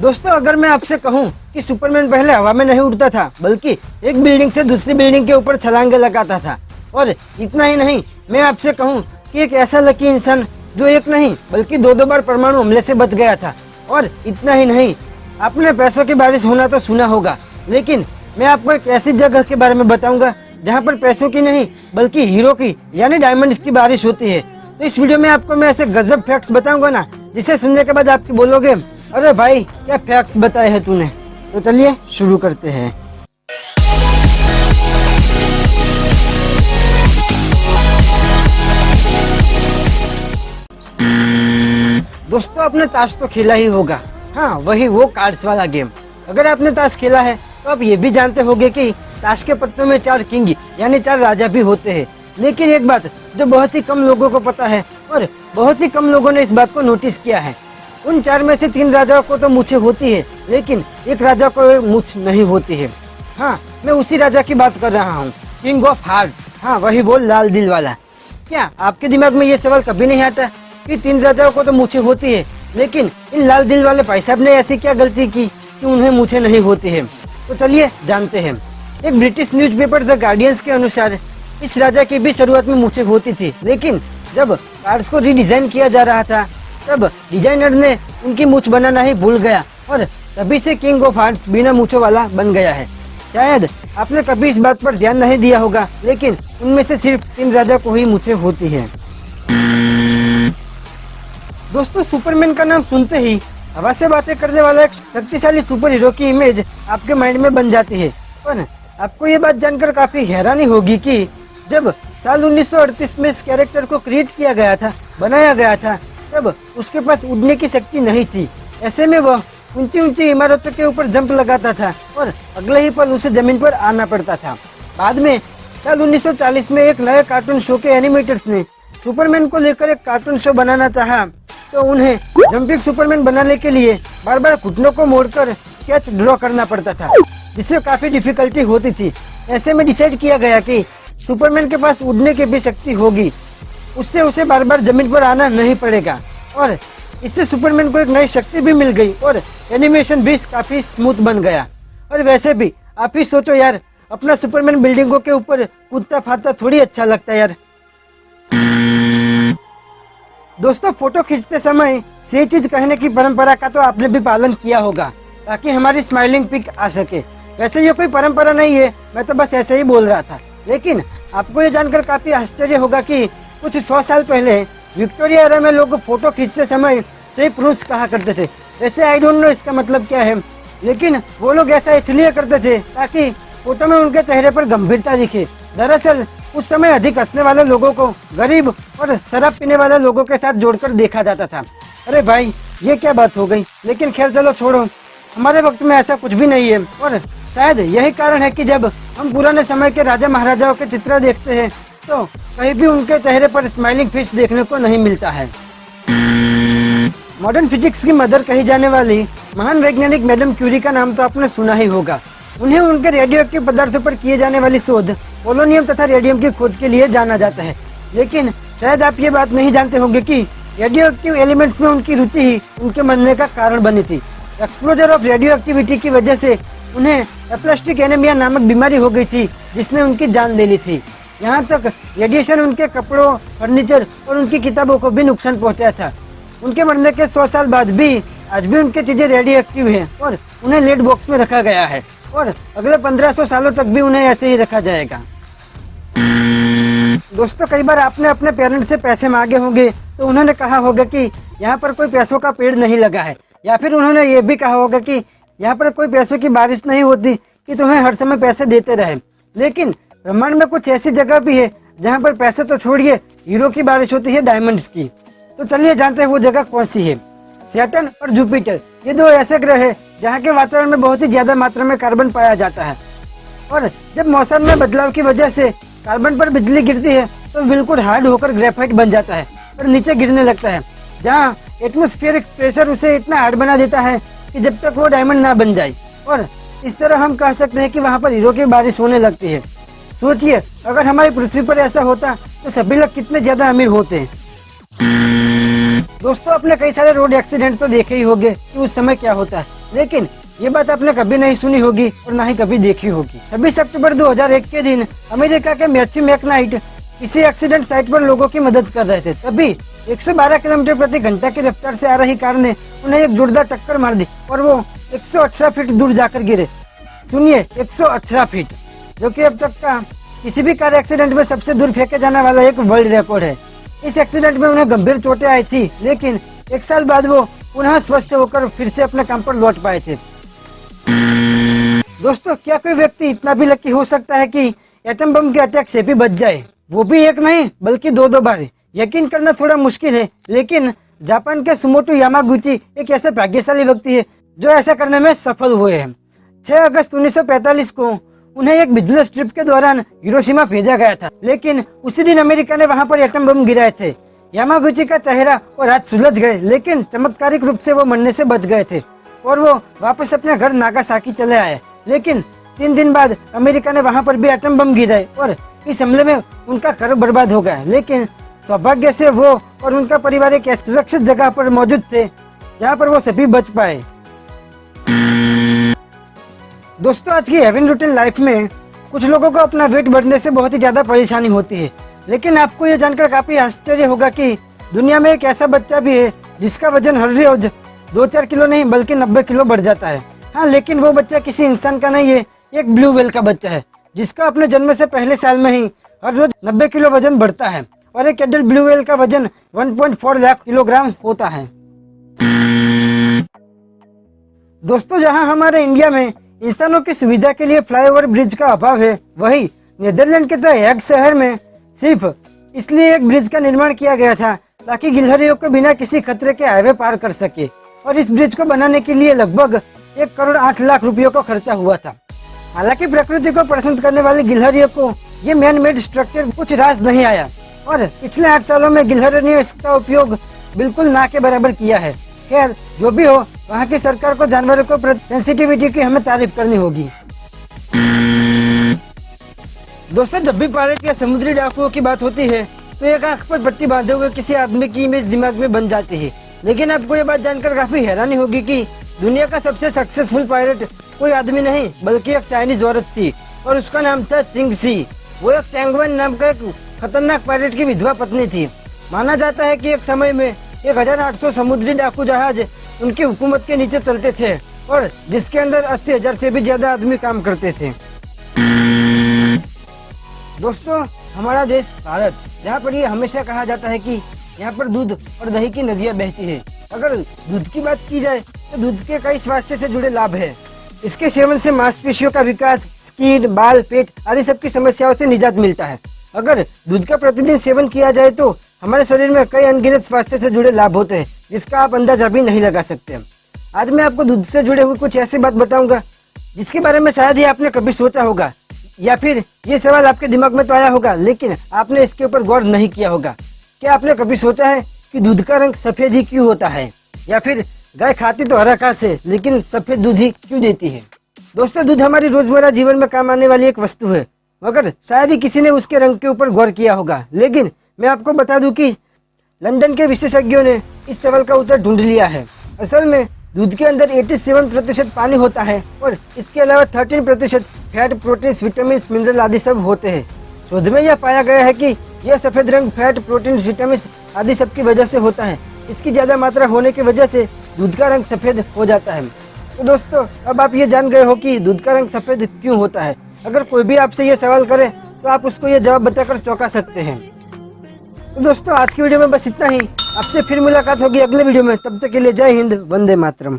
दोस्तों, अगर मैं आपसे कहूं कि सुपरमैन पहले हवा में नहीं उड़ता था बल्कि एक बिल्डिंग से दूसरी बिल्डिंग के ऊपर छलांगे लगाता था, और इतना ही नहीं, मैं आपसे कहूं कि एक ऐसा लकी इंसान जो एक नहीं बल्कि दो बार परमाणु हमले से बच गया था, और इतना ही नहीं, आपने पैसों की बारिश होना तो सुना होगा, लेकिन मैं आपको एक ऐसी जगह के बारे में बताऊंगा जहां पर पैसों की नहीं बल्कि हीरो की यानी डायमंड्स की बारिश होती है। तो इस वीडियो में आपको मैं ऐसे गजब फैक्ट्स बताऊंगा ना, जिसे सुनने के बाद आप बोलोगे अरे भाई क्या फैक्ट्स बताए हैं तूने। तो चलिए शुरू करते हैं। दोस्तों, आपने ताश तो खेला ही होगा। हाँ, वही वो कार्ड्स वाला गेम। अगर आपने ताश खेला है तो आप ये भी जानते होंगे कि ताश के पत्तों में 4 किंग यानी 4 राजा भी होते हैं। लेकिन एक बात जो बहुत ही कम लोगों को पता है और बहुत ही कम लोगों ने इस बात को नोटिस किया है, उन 4 में से 3 राजाओं को तो मूछें होती है, लेकिन एक राजा को मूछ नहीं होती है। हाँ, मैं उसी राजा की बात कर रहा हूँ, किंग ऑफ हार्ट्स। हाँ, वही वो लाल दिल वाला। क्या आपके दिमाग में ये सवाल कभी नहीं आता कि 3 राजाओं को तो मूछें होती है, लेकिन इन लाल दिल वाले भाई साहब ने ऐसी क्या गलती की कि उन्हें मूछें नहीं होती है? तो चलिए जानते हैं। एक ब्रिटिश न्यूज़पेपर द गार्डियंस के अनुसार इस राजा की भी शुरुआत में मूछें होती थी, लेकिन जब कार्ड्स को रीडिजाइन किया जा रहा था तब डिजाइनर ने उनकी मूछ बनाना ही भूल गया, और तभी से किंग ऑफ हार्ट्स बिना मूछों वाला बन गया है। शायद आपने कभी इस बात पर ध्यान नहीं दिया होगा, लेकिन उनमें से सिर्फ 3 राजा को ही मूछें होती है। दोस्तों, सुपरमैन का नाम सुनते ही हवा से बातें करने वाला एक शक्तिशाली सुपर हीरो की इमेज आपके माइंड में बन जाती है। पर आपको ये बात जानकर काफी हैरानी होगी कि जब साल 1938 में इस कैरेक्टर को क्रिएट किया गया था, बनाया गया था, तब उसके पास उड़ने की शक्ति नहीं थी। ऐसे में वह ऊंची ऊंची इमारतों के ऊपर जंप लगाता था और अगले ही पल उसे जमीन पर आना पड़ता था। बाद में साल 1940 में एक नए कार्टून शो के एनिमेटर्स ने सुपरमैन को लेकर एक कार्टून शो बनाना चाहा, तो उन्हें जंपिंग सुपरमैन बनाने के लिए बार बार घुटनों को मोड़कर स्केच ड्रॉ करना पड़ता था, जिससे काफी डिफिकल्टी होती थी। ऐसे में डिसाइड किया गया कि सुपरमैन के पास उड़ने की भी शक्ति होगी, उससे उसे बार बार जमीन पर आना नहीं पड़ेगा, और इससे सुपरमैन को एक नई शक्ति भी मिल गई और एनिमेशन भी काफी स्मूथ बन गया। और वैसे भी आप ही सोचो यार, अपना सुपरमैन बिल्डिंगों के ऊपर कूदता फादता थोड़ी अच्छा लगता है यार। दोस्तों, फोटो खींचते समय सही चीज कहने की परंपरा का तो आपने भी पालन किया होगा, ताकि हमारी स्माइलिंग पिक आ सके। वैसे ये कोई परंपरा नहीं है, मैं तो बस ऐसे ही बोल रहा था। लेकिन आपको ये जानकर काफी आश्चर्य होगा कि कुछ 100 साल पहले विक्टोरिया एरा में लोग फोटो खींचते समय सही पुरुष कहा करते थे। वैसे आई डोंट नो इसका मतलब क्या है, लेकिन वो लोग ऐसा इसलिए करते थे ताकि फोटो में उनके चेहरे पर गंभीरता दिखे। दरअसल उस समय अधिक हंसने वाले लोगों को गरीब और शराब पीने वाले लोगों के साथ जोड़कर देखा जाता था। अरे भाई, ये क्या बात हो गई, लेकिन खैर चलो छोड़ो, हमारे वक्त में ऐसा कुछ भी नहीं है। और शायद यही कारण है कि जब हम पुराने समय के राजा महाराजाओं के चित्र देखते हैं तो कहीं भी उनके चेहरे पर स्माइलिंग फेस देखने को नहीं मिलता है। मॉडर्न फिजिक्स की मदर कही जाने वाली महान वैज्ञानिक मैडम क्यूरी का नाम तो आपने सुना ही होगा। उन्हें उनके रेडियोएक्टिव पदार्थों पर किए जाने वाली शोध पोलोनियम तथा रेडियम की खोज के लिए जाना जाता है। लेकिन शायद आप ये बात नहीं जानते होंगे कि रेडियोएक्टिव एलिमेंट्स में उनकी रुचि ही उनके मरने का कारण बनी थी। एक्सपोजर ऑफ रेडियो एक्टिविटी की वजह से उन्हें एप्लास्टिक एनीमिया नामक बीमारी हो गई थी, जिसने उनकी जान ले ली थी। यहाँ तक रेडिएशन उनके कपड़ों, फर्नीचर और उनकी किताबों को भी नुकसान पहुँचाया था। उनके मरने के 100 साल बाद भी आज भी उनकी चीजें रेडियो एक्टिव है और उन्हें लेड बॉक्स में रखा गया है, और अगले 1500 सालों तक भी उन्हें ऐसे ही रखा जाएगा। दोस्तों, कई बार आपने अपने पेरेंट्स से पैसे मांगे होंगे तो उन्होंने कहा होगा कि यहाँ पर कोई पैसों का पेड़ नहीं लगा है, या फिर उन्होंने ये भी कहा होगा कि यहाँ पर कोई पैसों की बारिश नहीं होती कि तुम्हें हर समय पैसे देते रहे। लेकिन ब्रह्मांड में कुछ ऐसी जगह भी है जहाँ पर पैसे तो छोड़िए, हीरो की बारिश होती है, डायमंड्स की। तो चलिए जानते हैं वो जगह कौन सी है। सैटर्न और जुपिटर, ये 2 ऐसे ग्रह है जहाँ के वातावरण में बहुत ही ज्यादा मात्रा में कार्बन पाया जाता है, और जब मौसम में बदलाव की वजह से कार्बन पर बिजली गिरती है तो बिल्कुल हार्ड होकर ग्रेफाइट बन जाता है और नीचे गिरने लगता है, जहाँ एटमॉस्फेरिक प्रेशर उसे इतना हार्ड बना देता है कि जब तक वो डायमंड ना बन जाए। और इस तरह हम कह सकते हैं कि वहाँ पर हीरो की बारिश होने लगती है। सोचिए, अगर हमारी पृथ्वी पर ऐसा होता तो सभी लोग कितने ज्यादा अमीर होते हैं। दोस्तों, अपने कई सारे रोड एक्सीडेंट तो देखे ही होंगे कि उस समय क्या होता है, लेकिन ये बात आपने कभी नहीं सुनी होगी और ना ही कभी देखी होगी। 26 अक्टूबर 2001 के दिन अमेरिका के मैथ्यू मैकनाइट किसी एक्सीडेंट साइट पर लोगों की मदद कर रहे थे। तभी 112 किलोमीटर प्रति घंटा की रफ्तार से आ रही कार ने उन्हें एक जोरदार टक्कर मार दी और वो 118 फीट दूर जाकर गिरे। सुनिए, 118 फीट, जो कि अब तक का किसी भी कार एक्सीडेंट में सबसे दूर फेंके जाने वाला एक वर्ल्ड रिकॉर्ड है। इस एक्सीडेंट में उन्हें गंभीर चोटें आई थी, लेकिन एक साल बाद वो पुनः स्वस्थ होकर फिर से अपने काम पर लौट पाए थे। दोस्तों, क्या कोई व्यक्ति इतना भी लकी हो सकता है कि एटम बम के अटैक से भी बच जाए, वो भी एक नहीं बल्कि दो बार? यकीन करना थोड़ा मुश्किल है, लेकिन जापान के सुमोटो यामागुची एक ऐसे भाग्यशाली व्यक्ति है जो ऐसा करने में सफल हुए हैं। 6 अगस्त 1945 को उन्हें एक बिजनेस ट्रिप के दौरान हिरोशिमा भेजा गया था, लेकिन उसी दिन अमेरिका ने वहां पर एटम बम गिराए थे। यामागुची का चेहरा और हाथ सुलझ गए, लेकिन चमत्कारिक रूप से वो मरने से बच गए थे और वो वापस अपने घर नागासाकी चले आए। लेकिन 3 दिन बाद अमेरिका ने वहां पर भी एटम बम गिराए और इस हमले में उनका घर बर्बाद हो गया। लेकिन सौभाग्य से वो और उनका परिवार एक सुरक्षित जगह पर मौजूद थे जहां पर वो सभी बच पाए। दोस्तों, आज की हैवी रूटीन लाइफ में कुछ लोगों को अपना वेट बढ़ने से बहुत ही ज्यादा परेशानी होती है, लेकिन आपको ये जानकर काफी आश्चर्य होगा कि दुनिया में एक ऐसा बच्चा भी है जिसका वजन हर रोज 2-4 किलो नहीं बल्कि 90 किलो बढ़ जाता है। हाँ, लेकिन वो बच्चा किसी इंसान का नहीं है, एक ब्लू व्हेल का बच्चा है जिसका अपने जन्म से पहले साल में ही हर रोज 90 किलो वजन बढ़ता है और एक एडल्ट ब्लू व्हेल का वजन 1.4 लाख किलोग्राम होता है। दोस्तों, जहां हमारे इंडिया में इंसानों की सुविधा के लिए फ्लाईओवर ब्रिज का अभाव है, वही नीदरलैंड के द हेग शहर में सिर्फ इसलिए एक ब्रिज का निर्माण किया गया था ताकि गिलहरियों को बिना किसी खतरे के हाईवे पार कर सके, और इस ब्रिज को बनाने के लिए लगभग 1 करोड़ 8 लाख रुपयों का खर्चा हुआ था। हालांकि प्रकृति को पसंद करने वाली गिलहरियों को ये मैन मेड स्ट्रक्चर कुछ रास नहीं आया और पिछले 8 सालों में गिलहरियों ने इसका उपयोग बिल्कुल ना के बराबर किया है। खैर, जो भी हो, वहाँ की सरकार को जानवरों को सेंसिटिविटी की हमें तारीफ करनी होगी। दोस्तों, जब भी पायलट या समुद्री डाकुओं की बात होती है तो एक आंख पर पट्टी बांधे हुए किसी आदमी की इमेज दिमाग में बन जाती है। लेकिन आपको ये बात जानकर काफी हैरानी होगी कि दुनिया का सबसे सक्सेसफुल पायलट कोई आदमी नहीं बल्कि एक चाइनीज औरत थी और उसका नाम था चिंग सी। वो एक टैंगवन नाम का एक खतरनाक पायलट की विधवा पत्नी थी। माना जाता है कि एक समय में 1800 समुद्री डाकू जहाज उनकी हुकूमत के नीचे चलते थे और जिसके अंदर 80,000 से भी ज्यादा आदमी काम करते थे। दोस्तों, हमारा देश भारत, जहाँ पर ये हमेशा कहा जाता है कि यहाँ पर दूध और दही की नदियाँ बहती है। अगर दूध की बात की जाए तो दूध के कई स्वास्थ्य से जुड़े लाभ है। इसके सेवन से मांसपेशियों का विकास, स्किन, बाल, पेट आदि सबकी समस्याओं से निजात मिलता है। अगर दूध का प्रतिदिन सेवन किया जाए तो हमारे शरीर में कई अनगिनत स्वास्थ्य से जुड़े लाभ होते हैं जिसका आप अंदाजा भी नहीं लगा सकते। आज मैं आपको दूध से जुड़े हुए कुछ ऐसी बात बताऊंगा जिसके बारे में शायद ही आपने कभी सोचा होगा, या फिर ये सवाल आपके दिमाग में तो आया होगा लेकिन आपने इसके ऊपर गौर नहीं किया होगा। क्या आपने कभी सोचा है कि दूध का रंग सफेद ही क्यों होता है, या फिर गाय खाती तो हरा घास है लेकिन सफेद दूध ही क्यों देती है? दोस्तों, दूध हमारी रोजमर्रा जीवन में काम आने वाली एक वस्तु है, मगर शायद ही किसी ने उसके रंग के ऊपर गौर किया होगा। लेकिन मैं आपको बता दूं कि लंदन के विशेषज्ञों ने इस सवाल का उत्तर ढूंढ लिया है। असल में दूध के अंदर 87% पानी होता है और इसके अलावा 13% फैट, प्रोटीन, विटामिन, मिनरल आदि सब होते हैं। शोध में यह पाया गया है कि यह सफेद रंग फैट, प्रोटीन, विटामिन आदि सब की वजह से होता है। इसकी ज्यादा मात्रा होने की वजह से दूध का रंग सफेद हो जाता है। तो दोस्तों, अब आप ये जान गए हो कि दूध का रंग सफेद क्यों होता है। अगर कोई भी आपसे ये सवाल करे तो आप उसको ये जवाब बताकर चौंका सकते हैं। तो दोस्तों, आज की वीडियो में बस इतना ही। आपसे फिर मुलाकात होगी अगले वीडियो में। तब तक के लिए जय हिंद, वंदे मातरम।